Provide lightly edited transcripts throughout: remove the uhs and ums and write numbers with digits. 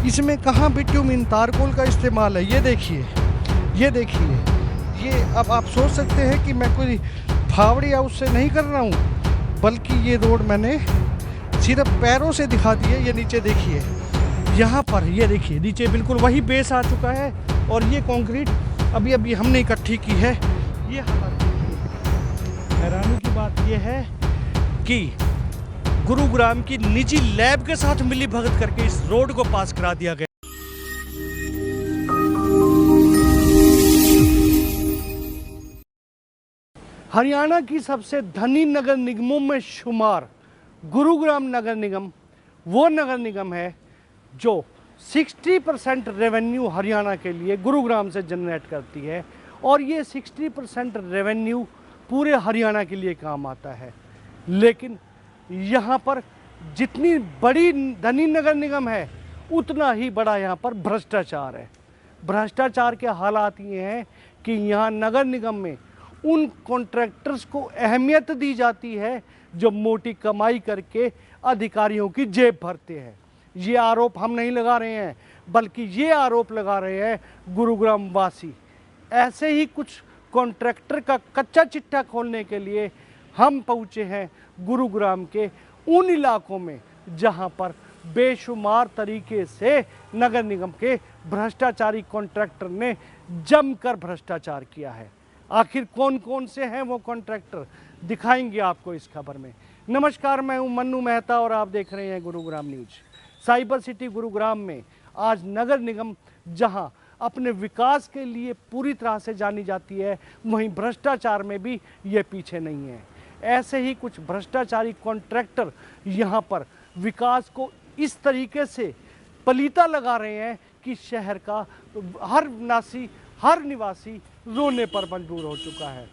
इसमें कहाँ बिट्यूमिन तारकोल का इस्तेमाल है। ये देखिए, ये देखिए, ये अब आप सोच सकते हैं कि मैं कोई फावड़ी हाउस से नहीं कर रहा हूँ, बल्कि ये रोड मैंने सिर्फ पैरों से दिखा दी है। ये नीचे देखिए, यहाँ पर ये देखिए नीचे बिल्कुल वही बेस आ चुका है और ये कंक्रीट अभी अभी हमने इकट्ठी की है। ये हालात देखिए। हैरानी की बात ये है कि गुरुग्राम की निजी लैब के साथ मिली भगत करके इस रोड को पास करा दिया गया। हरियाणा की सबसे धनी नगर निगमों में शुमार गुरुग्राम नगर निगम वो नगर निगम है जो 60% रेवेन्यू हरियाणा के लिए गुरुग्राम से जनरेट करती है और ये 60% रेवेन्यू पूरे हरियाणा के लिए काम आता है। लेकिन यहाँ पर जितनी बड़ी धनी नगर निगम है उतना ही बड़ा यहाँ पर भ्रष्टाचार है। भ्रष्टाचार के हालात ये हैं कि यहाँ नगर निगम में उन कॉन्ट्रैक्टर्स को अहमियत दी जाती है जो मोटी कमाई करके अधिकारियों की जेब भरते हैं। ये आरोप हम नहीं लगा रहे हैं, बल्कि ये आरोप लगा रहे हैं गुरुग्राम वासी। ऐसे ही कुछ कॉन्ट्रैक्टर का कच्चा चिट्ठा खोलने के लिए हम पहुँचे हैं गुरुग्राम के उन इलाकों में जहाँ पर बेशुमार तरीके से नगर निगम के भ्रष्टाचारी कॉन्ट्रैक्टर ने जमकर भ्रष्टाचार किया है। आखिर कौन कौन से हैं वो कॉन्ट्रैक्टर, दिखाएंगे आपको इस खबर में। नमस्कार, मैं हूं मन्नू मेहता और आप देख रहे हैं Gurugram news. Cyber city Gurugram में आज नगर निगम जहां अपने विकास के लिए पूरी तरह से जानी जाती है, वहीं भ्रष्टाचार में भी ये पीछे नहीं है। ऐसे ही कुछ भ्रष्टाचारी कॉन्ट्रैक्टर यहाँ पर विकास को इस तरीके से पलीता लगा रहे हैं कि शहर का हर निवासी रोने पर मजबूर हो चुका है।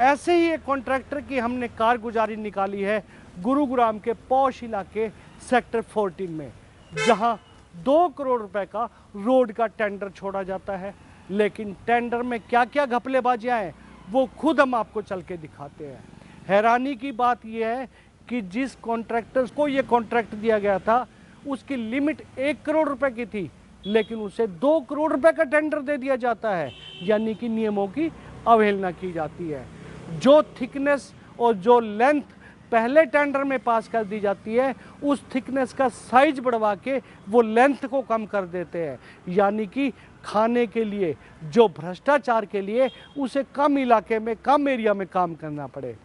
ऐसे ही एक कॉन्ट्रैक्टर की हमने कारगुजारी निकाली है गुरुग्राम के पौष इलाके सेक्टर 14 में, जहां 2 करोड़ रुपए का रोड का टेंडर छोड़ा जाता है। लेकिन टेंडर में क्या क्या घपलेबाजियां हैं वो खुद हम आपको चल के दिखाते हैं। हैरानी की बात यह है कि जिस कॉन्ट्रैक्टर्स को ये कॉन्ट्रैक्ट दिया गया था उसकी लिमिट 1 करोड़ रुपए की थी, लेकिन उसे 2 करोड़ रुपए का टेंडर दे दिया जाता है, यानी कि नियमों की अवहेलना की जाती है। जो थिकनेस और जो लेंथ पहले टेंडर में पास कर दी जाती है, उस थिकनेस का साइज बढ़वा के वो लेंथ को कम कर देते हैं, यानी कि खाने के लिए जो भ्रष्टाचार के लिए उसे कम इलाके में कम एरिया में काम करना पड़े।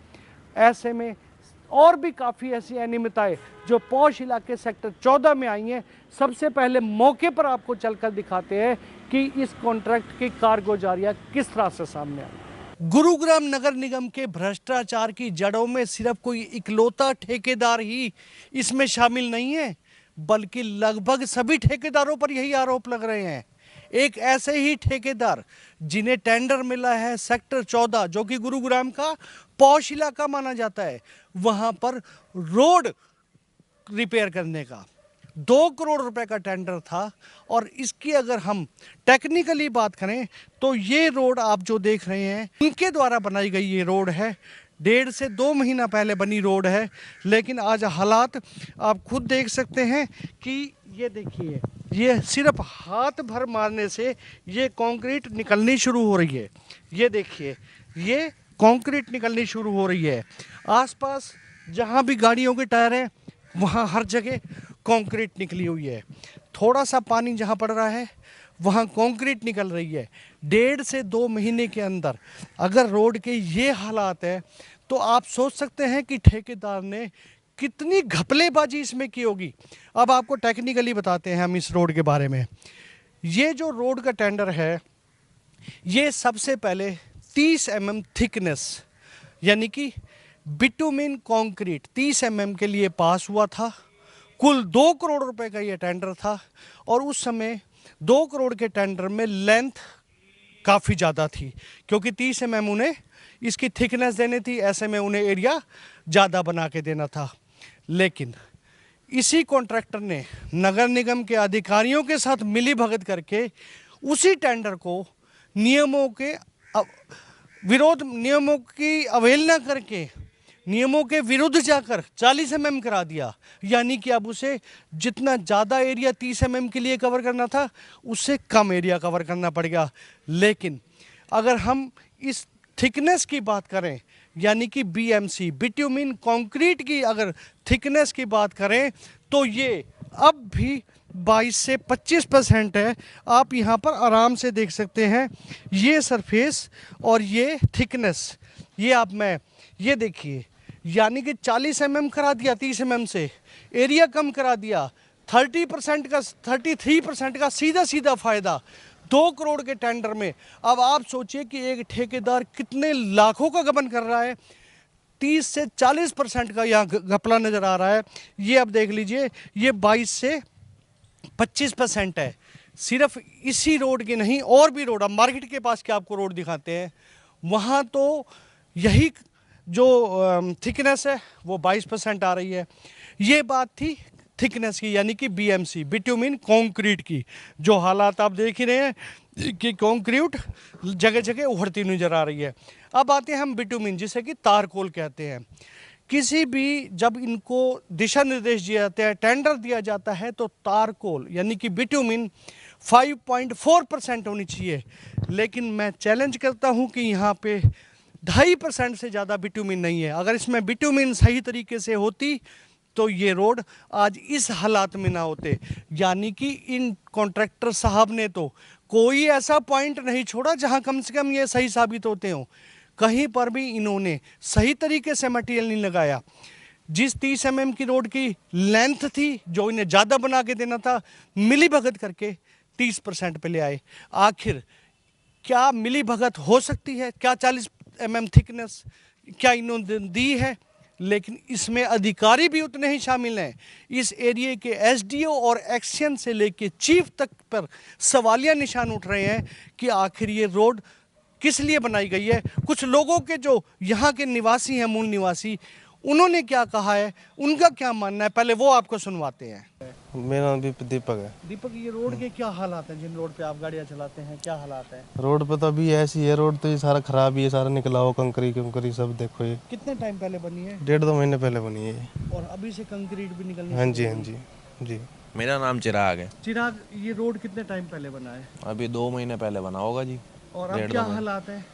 ऐसे में और भी काफ़ी ऐसी अनियमितताएं जो पौष इलाके सेक्टर 14 में आई हैं। सबसे पहले मौके पर आपको चलकर दिखाते हैं कि इस कॉन्ट्रैक्ट की कारगुजारियां किस तरह से सामने आई। गुरुग्राम नगर निगम के भ्रष्टाचार की जड़ों में सिर्फ कोई इकलौता ठेकेदार ही इसमें शामिल नहीं है, बल्कि लगभग सभी ठेकेदारों पर यही आरोप लग रहे हैं। एक ऐसे ही ठेकेदार जिन्हें टेंडर मिला है सेक्टर 14, जो कि गुरुग्राम का पौष इलाका माना जाता है, वहां पर रोड रिपेयर करने का 2 करोड़ रुपए का टेंडर था। और इसकी अगर हम टेक्निकली बात करें तो ये रोड आप जो देख रहे हैं उनके द्वारा बनाई गई ये रोड है। 1.5 से 2 महीना पहले बनी रोड है, लेकिन आज हालात आप खुद देख सकते हैं कि ये देखिए, ये सिर्फ हाथ भर मारने से ये कंक्रीट निकलनी शुरू हो रही है। ये देखिए, ये कंक्रीट निकलनी शुरू हो रही है। आसपास जहाँ भी गाड़ियों के टायर हैं वहाँ हर जगह कंक्रीट निकली हुई है। थोड़ा सा पानी जहाँ पड़ रहा है वहाँ कंक्रीट निकल रही है। 1.5 से 2 महीने के अंदर अगर रोड के ये हालात है तो आप सोच सकते हैं कि ठेकेदार ने कितनी घपलेबाजी इसमें की होगी। अब आपको टेक्निकली बताते हैं हम इस रोड के बारे में। ये जो रोड का टेंडर है, ये सबसे पहले 30 mm थिकनेस यानी कि बिटुमिन कंक्रीट 30 mm के लिए पास हुआ था। कुल 2 करोड़ रुपए का ये टेंडर था और उस समय 2 करोड़ के टेंडर में लेंथ काफ़ी ज़्यादा थी, क्योंकि 30 mm उन्हें इसकी थिकनेस देनी थी, ऐसे में उन्हें एरिया ज़्यादा बना के देना था। लेकिन इसी कॉन्ट्रैक्टर ने नगर निगम के अधिकारियों के साथ मिली भगत करके उसी टेंडर को नियमों की अवहेलना करके नियमों के विरुद्ध जाकर 40 mm करा दिया, यानी कि अब उसे जितना ज़्यादा एरिया 30 mm के लिए कवर करना था उससे कम एरिया कवर करना पड़ेगा। लेकिन अगर हम इस थिकनेस की बात करें, यानी कि बीएमसी बिट्यूमिन कंक्रीट की अगर थिकनेस की बात करें, तो ये अब भी 22 से 25% है। आप यहाँ पर आराम से देख सकते हैं ये सरफेस और ये थिकनेस, ये देखिए, यानी कि 40 mm करा दिया 30 mm से, एरिया कम करा दिया, 33% का सीधा सीधा फ़ायदा 2 करोड़ के टेंडर में। अब आप सोचिए कि एक ठेकेदार कितने लाखों का गबन कर रहा है। 30 से 40% का यहाँ घपला नज़र आ रहा है। ये अब देख लीजिए, ये 22 से 25% है। सिर्फ इसी रोड की नहीं, और भी रोड, अब मार्केट के पास के आपको रोड दिखाते हैं, वहाँ तो यही जो थिकनेस है वो 22% आ रही है। ये बात थी थिकनेस की, यानी कि बीएमसी बिट्यूमिन कंक्रीट की। जो हालात आप देख ही रहे हैं कि कंक्रीट जगह जगह उभरती नजर आ रही है। अब आते हैं हम बिट्यूमिन, जिसे कि तारकोल कहते हैं। किसी भी जब इनको दिशा निर्देश दिए जाते हैं, टेंडर दिया जाता है, तो तारकोल यानी कि बिट्यूमिन 5.4% होनी चाहिए। लेकिन मैं चैलेंज करता हूं कि यहाँ पे 2.5% से ज़्यादा बिट्यूमिन नहीं है। अगर इसमें बिट्यूमिन सही तरीके से होती तो ये रोड आज इस हालात में ना होते। यानी कि इन कॉन्ट्रैक्टर साहब ने तो कोई ऐसा पॉइंट नहीं छोड़ा जहां कम से कम ये सही साबित होते हों। कहीं पर भी इन्होंने सही तरीके से मटेरियल नहीं लगाया। जिस 30 mm की रोड की लेंथ थी, जो इन्हें ज़्यादा बना के देना था, मिली भगत करके 30% पे ले आए। आखिर क्या मिली भगत हो सकती है? क्या 40 mm थिकनेस क्या इन्होंने दी है? लेकिन इसमें अधिकारी भी उतने ही शामिल हैं। इस एरिया के एसडीओ और एक्शन से लेके चीफ तक पर सवालिया निशान उठ रहे हैं कि आखिर ये रोड किस लिए बनाई गई है। कुछ लोगों के जो यहाँ के निवासी हैं, मूल निवासी, उन्होंने क्या कहा है, उनका क्या मानना है, पहले वो आपको सुनवाते हैं। मेरा नाम दीपक है। दीपक, ये रोड के क्या हालात हैं? जिन रोड पे आप गाड़ियाँ चलाते हैं, क्या हालात हैं? रोड पे तो अभी ऐसी है, रोड तो ये सारा खराब ही है, सारा निकला हो, कंकरी सब देखो। ये कितने टाइम पहले बनी है? 1.5-2 महीने पहले बनी है। और अभी से कंक्रीट भी निकलने? हाँ जी, हाँ जी, जी। मेरा नाम चिराग है। चिराग, ये रोड कितने टाइम पहले बना है? अभी 2 महीने पहले बना होगा जी। और अब क्या हालात है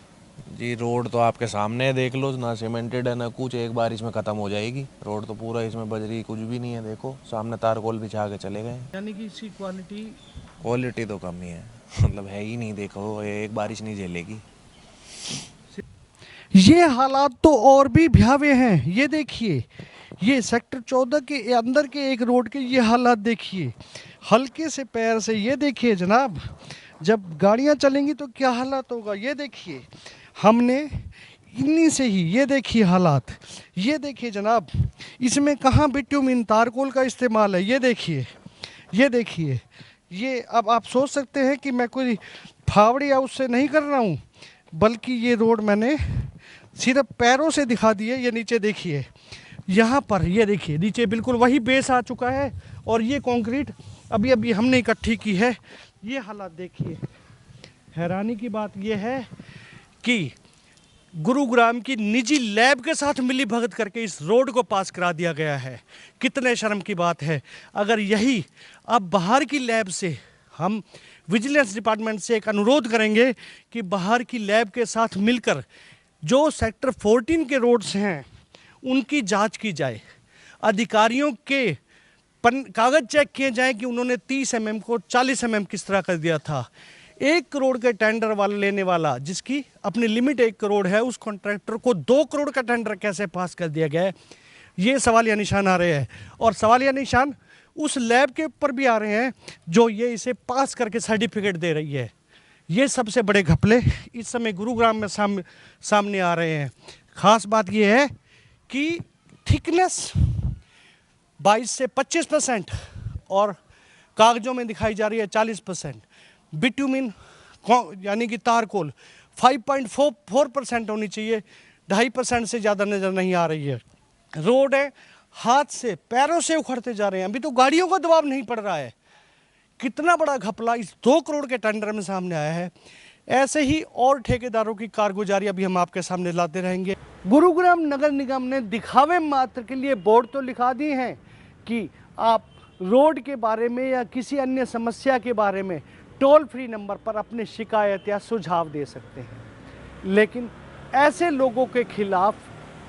जी? रोड तो आपके सामने देख लो, ना सीमेंटेड है ना कुछ, एक बार इसमें खत्म हो जाएगी रोड तो। पूरा इसमें बजरी कुछ भी नहीं है, देखो सामने तारकोल बिछा के चले गए। यानी कि इसकी क्वालिटी तो कम ही है, मतलब है ही नहीं। देखो एक बारिश नहीं झेलेगी। ये हालात तो और भी भयावह हैं। ये देखिए, ये सेक्टर 14 के अंदर के एक रोड के ये हालात देखिए, हल्के से पैर से। ये देखिए जनाब, जब गाड़ियां चलेंगी तो क्या हालात होगा। ये देखिए, हमने इन्हीं से ही, ये देखिए हालात, ये देखिए जनाब, इसमें कहाँ बिट्यूमिन तारकोल का इस्तेमाल है। ये देखिए, ये देखिए, ये अब आप सोच सकते हैं कि मैं कोई फावड़ी या उससे नहीं कर रहा हूँ, बल्कि ये रोड मैंने सिर्फ पैरों से दिखा दी है। ये नीचे देखिए, यहाँ पर ये देखिए, नीचे बिल्कुल वही बेस आ चुका है और ये कंक्रीट अभी अभी हमने इकट्ठी की है। ये हालात देखिए। हैरानी की बात ये है कि गुरुग्राम की निजी लैब के साथ मिली भगत करके इस रोड को पास करा दिया गया है। कितने शर्म की बात है। अगर यही अब बाहर की लैब से, हम विजिलेंस डिपार्टमेंट से एक अनुरोध करेंगे कि बाहर की लैब के साथ मिलकर जो सेक्टर 14 के रोड्स हैं उनकी जांच की जाए। अधिकारियों के कागज चेक किए जाएं कि उन्होंने 30 mm को 40 mm किस तरह कर दिया था। 1 करोड़ के टेंडर वाला लेने वाला, जिसकी अपनी लिमिट 1 करोड़ है, उस कॉन्ट्रैक्टर को 2 करोड़ का टेंडर कैसे पास कर दिया गया है, ये सवालिया निशान आ रहे हैं। और सवालिया निशान उस लैब के ऊपर भी आ रहे हैं जो ये इसे पास करके सर्टिफिकेट दे रही है। ये सबसे बड़े घपले इस समय गुरुग्राम में सामने आ रहे हैं। ख़ास बात ये है कि थिकनेस 22 से 25% और कागजों में दिखाई जा रही है 40%। बिट्यूमिन यानी कि तारकोल 5.4% होनी चाहिए, 2.5% से ज़्यादा नज़र नहीं आ रही है। रोड है, हाथ से पैरों से उखड़ते जा रहे हैं। अभी तो गाड़ियों का दबाव नहीं पड़ रहा है। कितना बड़ा घपला इस 2 करोड़ के टेंडर में सामने आया है। ऐसे ही और ठेकेदारों की कारगुजारी अभी हम आपके सामने लाते रहेंगे। गुरुग्राम नगर निगम ने दिखावे मात्र के लिए बोर्ड तो लिखा दिए हैं कि आप रोड के बारे में या किसी अन्य समस्या के बारे में टोल फ्री नंबर पर अपनी शिकायत या सुझाव दे सकते हैं, लेकिन ऐसे लोगों के खिलाफ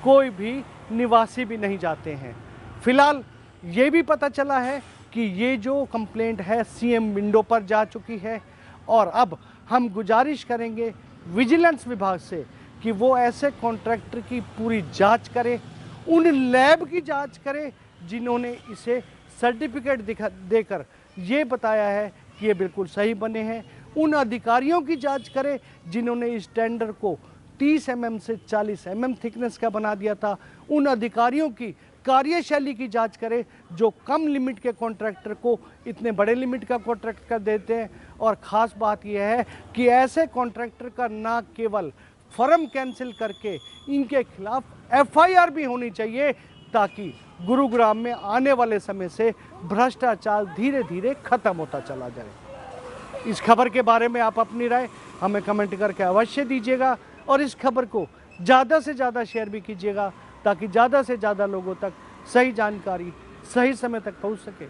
कोई भी निवासी भी नहीं जाते हैं। फिलहाल ये भी पता चला है कि ये जो कंप्लेंट है सीएम विंडो पर जा चुकी है और अब हम गुजारिश करेंगे विजिलेंस विभाग से कि वो ऐसे कॉन्ट्रैक्टर की पूरी जांच करे, उन लैब की जांच करे जिन्होंने इसे सर्टिफिकेट देकर ये बताया है कि ये बिल्कुल सही बने हैं, उन अधिकारियों की जांच करे जिन्होंने इस टेंडर को 30 mm से 40 mm थिकनेस का बना दिया था, उन अधिकारियों की कार्यशैली की जांच करे जो कम लिमिट के कॉन्ट्रैक्टर को इतने बड़े लिमिट का कॉन्ट्रैक्ट कर देते हैं। और ख़ास बात यह है कि ऐसे कॉन्ट्रैक्टर का ना केवल फर्म कैंसिल करके इनके खिलाफ FIR भी होनी चाहिए, ताकि गुरुग्राम में आने वाले समय से भ्रष्टाचार धीरे धीरे खत्म होता चला जाए। इस खबर के बारे में आप अपनी राय हमें कमेंट करके अवश्य दीजिएगा और इस खबर को ज़्यादा से ज़्यादा शेयर भी कीजिएगा, ताकि ज़्यादा से ज़्यादा लोगों तक सही जानकारी सही समय तक पहुंच सके।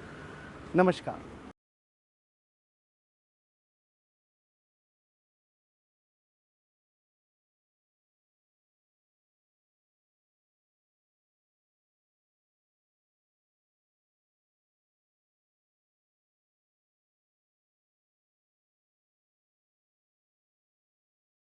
नमस्कार।